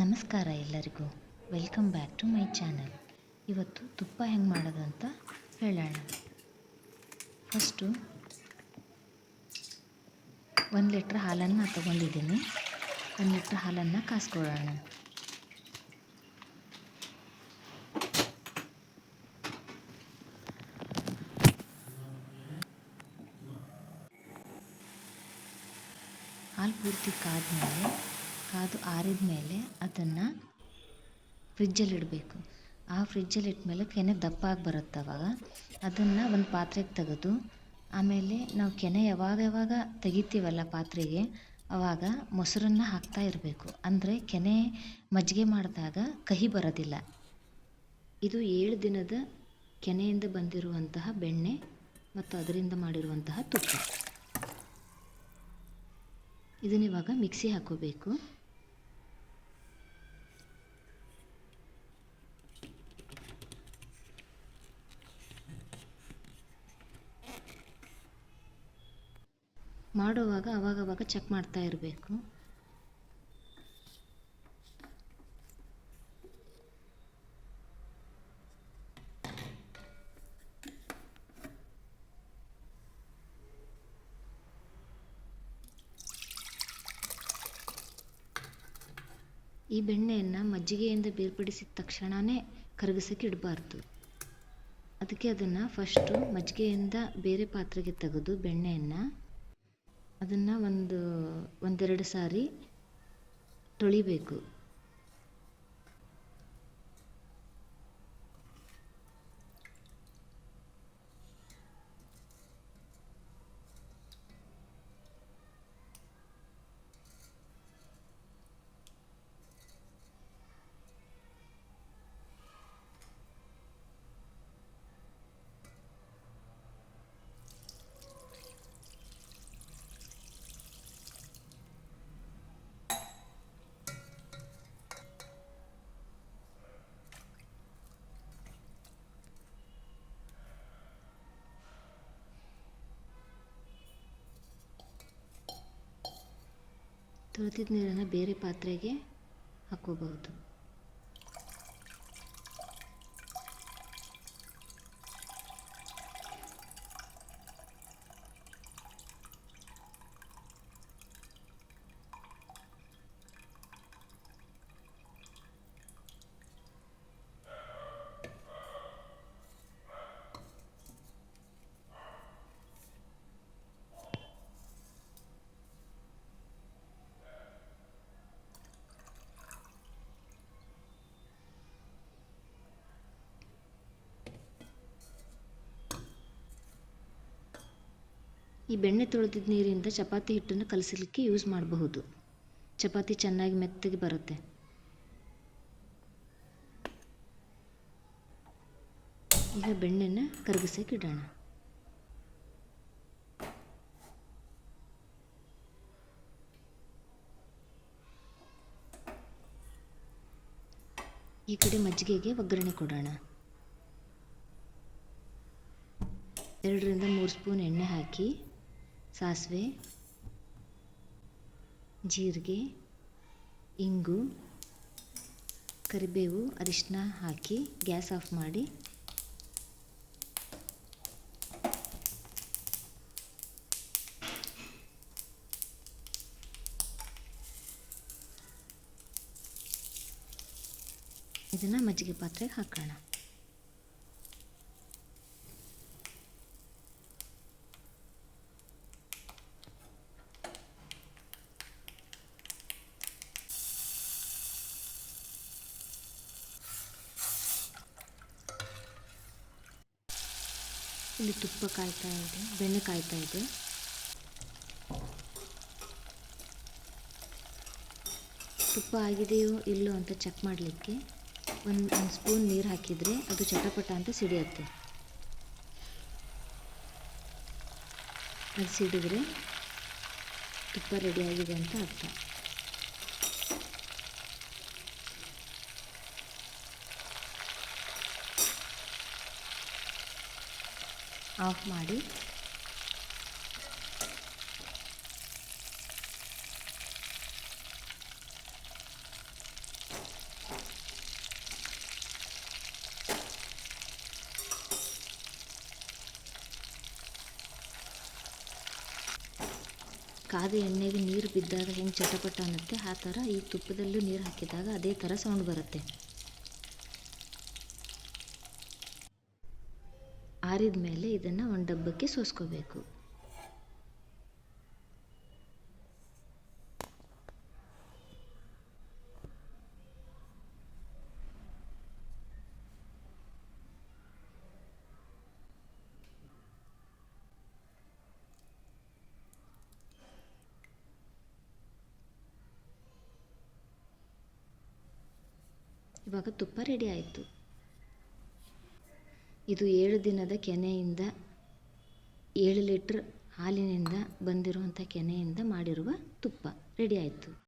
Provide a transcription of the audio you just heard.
ನಮಸ್ಕಾರ ಎಲ್ಲರಿಗೂ. Welcome back to my channel. ಇವತ್ತು ತುಪ್ಪ ಹೆಂಗೆ ಮಾಡೋದು ಅಂತ ಹೇಳೋಣ. ಫಸ್ಟು 1 ಲೀಟ್ರ್ ಹಾಲನ್ನು ತಗೊಂಡಿದ್ದೀನಿ. 1 ಲೀಟ್ರ್ ಹಾಲನ್ನು ಕಾಸ್ಕೊಳ್ಳೋಣ. ಹಾಲು ಪೂರ್ತಿ ಕಾದು ಆರಿದ ಮೇಲೆ ಅದನ್ನು ಫ್ರಿಜ್ಜಲ್ಲಿ ಇಡಬೇಕು. ಆ ಫ್ರಿಜ್ಜಲ್ಲಿ ಇಟ್ಮೇಲೆ ಕೆನೆ ದಪ್ಪ ಆಗಿ ಬರುತ್ತೆ. ಅವಾಗ ಅದನ್ನು ಒಂದು ಪಾತ್ರೆಗೆ ತೆಗೆದು, ಆಮೇಲೆ ನಾವು ಕೆನೆ ಯಾವಾಗ ತೆಗಿತೀವಲ್ಲ ಪಾತ್ರೆಗೆ, ಆವಾಗ ಮೊಸರನ್ನು ಹಾಕ್ತಾ ಇರಬೇಕು. ಅಂದರೆ ಕೆನೆ ಮಜ್ಜಿಗೆ ಮಾಡಿದಾಗ ಕಹಿ ಬರೋದಿಲ್ಲ. ಇದು 7 ದಿನದ ಕೆನೆಯಿಂದ ಬಂದಿರುವಂತಹ ಬೆಣ್ಣೆ ಮತ್ತು ಅದರಿಂದ ಮಾಡಿರುವಂತಹ ತುಪ್ಪ. ಇದನ್ನಿವಾಗ ಮಿಕ್ಸಿ ಹಾಕೋಬೇಕು. ಮಾಡುವಾಗ ಅವಾಗವಾಗ ಚೆಕ್ ಮಾಡ್ತಾ ಇರಬೇಕು. ಈ ಬೆಣ್ಣೆಯನ್ನು ಮಜ್ಜಿಗೆಯಿಂದ ಬೇರ್ಪಡಿಸಿದ ತಕ್ಷಣವೇ ಕರಗಿಸೋಕೆ ಇಡಬಾರ್ದು. ಅದಕ್ಕೆ ಅದನ್ನು ಫಸ್ಟು ಮಜ್ಜಿಗೆಯಿಂದ ಬೇರೆ ಪಾತ್ರೆಗೆ ತೆಗೆದು ಬೆಣ್ಣೆಯನ್ನು ಅದನ್ನು ಒಂದೆರಡು ಸಾರಿ ತೊಳಿಬೇಕು. ತೊಳೆದಿದ್ದ ನೀರನ್ನು ಬೇರೆ ಪಾತ್ರೆಗೆ ಹಾಕೋಬಹುದು. ಈ ಬೆಣ್ಣೆ ತೊಳೆದಿದ್ದ ನೀರಿಂದ ಚಪಾತಿ ಹಿಟ್ಟನ್ನು ಕಲಸಲಿಕ್ಕೆ ಯೂಸ್ ಮಾಡಬಹುದು. ಚಪಾತಿ ಚೆನ್ನಾಗಿ ಮೆತ್ತಗೆ ಬರುತ್ತೆ. ಈಗ ಬೆಣ್ಣೆನ ಕರಗಿಸೋಕೆ ಇಡೋಣ. ಈ ಕಡೆ ಮಜ್ಜಿಗೆಗೆ ಒಗ್ಗರಣೆ ಕೊಡೋಣ. 2 ರಿಂದ 3 ಸ್ಪೂನ್ ಎಣ್ಣೆ ಹಾಕಿ ಸಾಸಿವೆ, ಜೀರಿಗೆ, ಇಂಗು, ಕರಿಬೇವು, ಅರಿಶಿನ ಹಾಕಿ ಗ್ಯಾಸ್ ಆಫ್ ಮಾಡಿ ಇದನ್ನು ಮಜ್ಜಿಗೆ ಪಾತ್ರೆಗೆ ಹಾಕೋಣ. ಇಲ್ಲಿ ತುಪ್ಪ ಕಾಯ್ತಾ ಇದೆ, ಬೆಣ್ಣೆ ಕಾಯ್ತಾ ಇದೆ. ತುಪ್ಪ ಆಗಿದೆಯೋ ಇಲ್ಲೋ ಅಂತ ಚೆಕ್ ಮಾಡಲಿಕ್ಕೆ ಒಂದು ಸ್ಪೂನ್ ನೀರು ಹಾಕಿದರೆ ಅದು ಚಟಪಟ ಅಂತ ಸಿಡಿಯುತ್ತೆ. ಅದು ಸಿಡಿದ್ರೆ ತುಪ್ಪ ರೆಡಿಯಾಗಿದೆ ಅಂತ ಅರ್ಥ. ಆಫ್ ಮಾಡಿ ಕಾದ ಎಣ್ಣೆಗೆ ನೀರು ಬಿದ್ದಾಗ ಹೆಂಗೆ ಚಟಪಟ ಅನ್ನತ್ತೆ ಆ ಥರ ಈ ತುಪ್ಪದಲ್ಲೂ ನೀರು ಹಾಕಿದಾಗ ಅದೇ ಥರ ಸೌಂಡ್ ಬರುತ್ತೆ. ಆರಿದ ಮೇಲೆ ಇದನ್ನು ಒಂದು ಡಬ್ಬಕ್ಕೆ ಸೋಸ್ಕೋಬೇಕು. ಇವಾಗ ತುಪ್ಪ ರೆಡಿ ಆಯಿತು. ಇದು 7 ದಿನದ ಕೆನೆಯಿಂದ 7 ಲೀಟ್ರ್ ಹಾಲಿನಿಂದ ಬಂದಿರುವಂಥ ಕೆನೆಯಿಂದ ಮಾಡಿರುವ ತುಪ್ಪ ರೆಡಿ ಆಯಿತು.